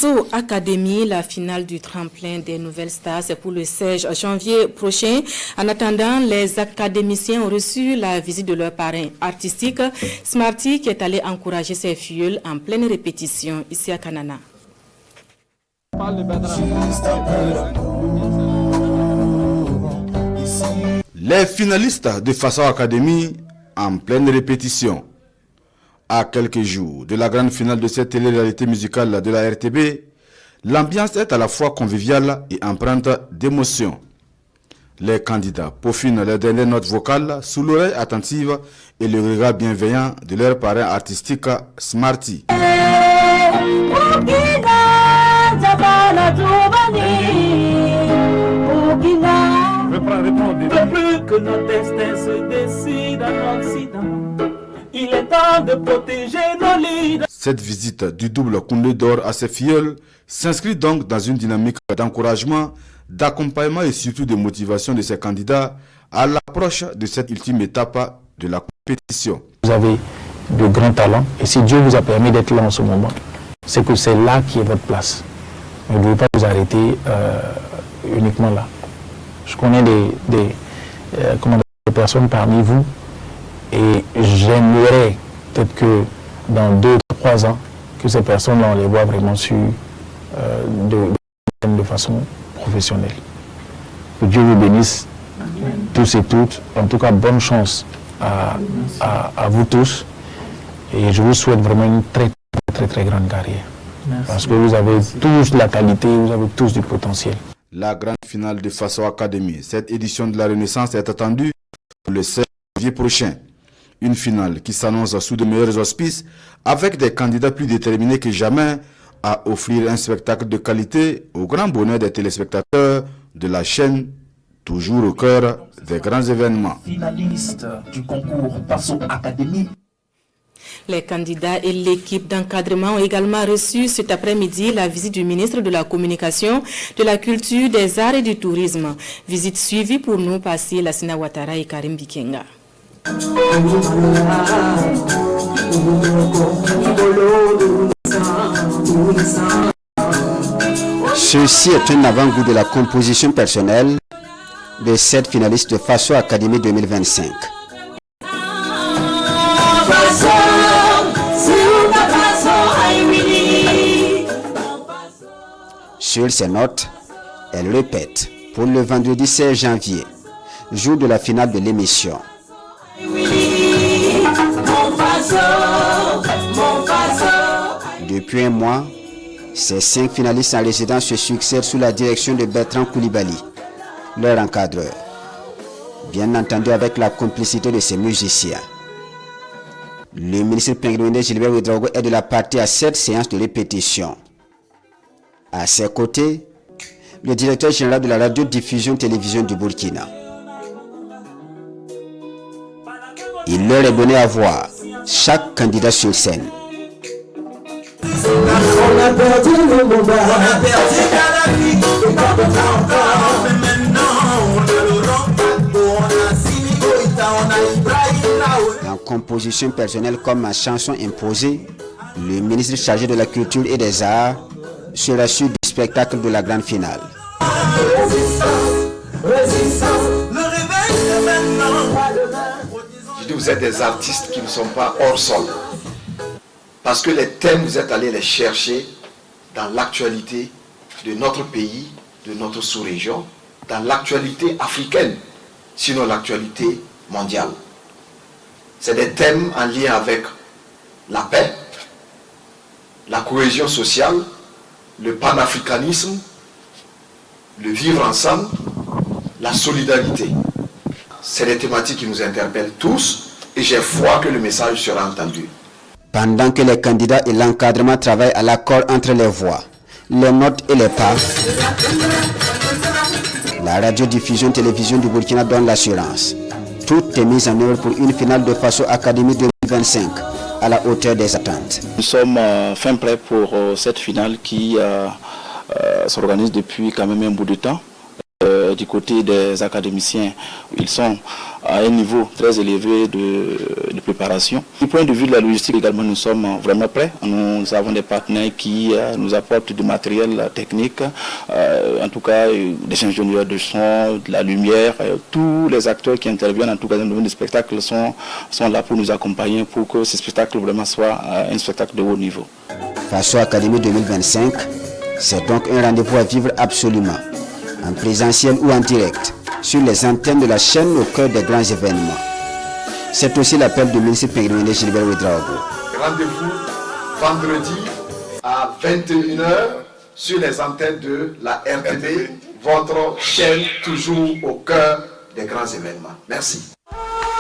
Faso Academy, la finale du tremplin des nouvelles stars, c'est pour le 16 janvier prochain. En attendant, les académiciens ont reçu la visite de leur parrain artistique, Smarty, qui est allé encourager ses filleuls en pleine répétition ici à Kanana. Les finalistes de Faso Academy en pleine répétition. À quelques jours de la grande finale de cette télé-réalité musicale de la RTB, l'ambiance est à la fois conviviale et empreinte d'émotion. Les candidats peaufinent leurs dernières notes vocales sous l'oreille attentive et le regard bienveillant de leur parrain artistique Smarty. Plus que notre destin se décide en Occident, il est temps de protéger nos leaders. Cette visite du double Koundé d'or à ses filleuls s'inscrit donc dans une dynamique d'encouragement, d'accompagnement et surtout de motivation de ces candidats à l'approche de cette ultime étape de la compétition. Vous avez de grands talents et si Dieu vous a permis d'être là en ce moment, c'est que c'est là qui est votre place. Ne devez pas vous arrêter uniquement là. Je connais des personnes parmi vous et j'aimerais peut-être que dans 2 ou 3 ans, que ces personnes-là, on les voit vraiment de façon professionnelle. Que Dieu vous bénisse tous et toutes. En tout cas, bonne chance à vous tous. Et je vous souhaite vraiment une très grande carrière. Merci. Parce que vous avez tous la qualité, vous avez tous du potentiel. La grande finale de Faso Academy, cette édition de la Renaissance est attendue pour le 16 janvier prochain. Une finale qui s'annonce sous de meilleurs auspices avec des candidats plus déterminés que jamais à offrir un spectacle de qualité au grand bonheur des téléspectateurs de la chaîne, toujours au cœur des grands événements. Finaliste du concours Faso Academy. Les candidats et l'équipe d'encadrement ont également reçu cet après-midi la visite du ministre de la Communication, de la Culture, des Arts et du Tourisme. Visite suivie pour nous par Lassina Ouattara et Karim Bikenga. Ceci est un avant-goût de la composition personnelle de 7 finalistes de Faso Academy 2025. Sur ces notes, elle répète pour le vendredi 16 janvier, jour de la finale de l'émission. Depuis un mois, ces 5 finalistes en résidence se succèdent sous la direction de Bertrand Koulibaly, leur encadreur. Bien entendu avec la complicité de ses musiciens. Le ministre Pingouiné Gilbert Ouedraogo est de la partie à cette séance de répétition. À ses côtés, le directeur général de la radiodiffusion télévision du Burkina. Il leur est donné à voir chaque candidat sur scène. En composition personnelle comme en chanson imposée, le ministre chargé de la Culture et des Arts sera sûr du spectacle de la grande finale. Je dis, vous êtes des artistes qui ne sont pas hors sol. Parce que les thèmes, vous êtes allés les chercher dans l'actualité de notre pays, de notre sous-région, dans l'actualité africaine, sinon l'actualité mondiale. C'est des thèmes en lien avec la paix, la cohésion sociale, le panafricanisme, le vivre ensemble, la solidarité. C'est des thématiques qui nous interpellent tous et j'ai foi que le message sera entendu. Pendant que les candidats et l'encadrement travaillent à l'accord entre les voix, les notes et les pas, la radiodiffusion télévision du Burkina donne l'assurance. Tout est mis en œuvre pour une finale de Faso Academy 2025 à la hauteur des attentes. Nous sommes fin prêts pour cette finale qui s'organise depuis quand même un bout de temps. du côté des académiciens, ils sont à un niveau très élevé de préparation. Du point de vue de la logistique également, nous sommes vraiment prêts. Nous avons des partenaires qui nous apportent du matériel technique, en tout cas des ingénieurs de son, de la lumière, tous les acteurs qui interviennent en tout cas dans le domaine du spectacle sont là pour nous accompagner pour que ce spectacle vraiment soit un spectacle de haut niveau. Faso Academy 2025, c'est donc un rendez-vous à vivre absolument, en présentiel ou en direct, sur les antennes de la chaîne au cœur des grands événements. C'est aussi l'appel de ministre Périgné Gilbert Ouédraogo. Rendez-vous vendredi à 21h sur les antennes de la RTB, votre chaîne toujours au cœur des grands événements. Merci.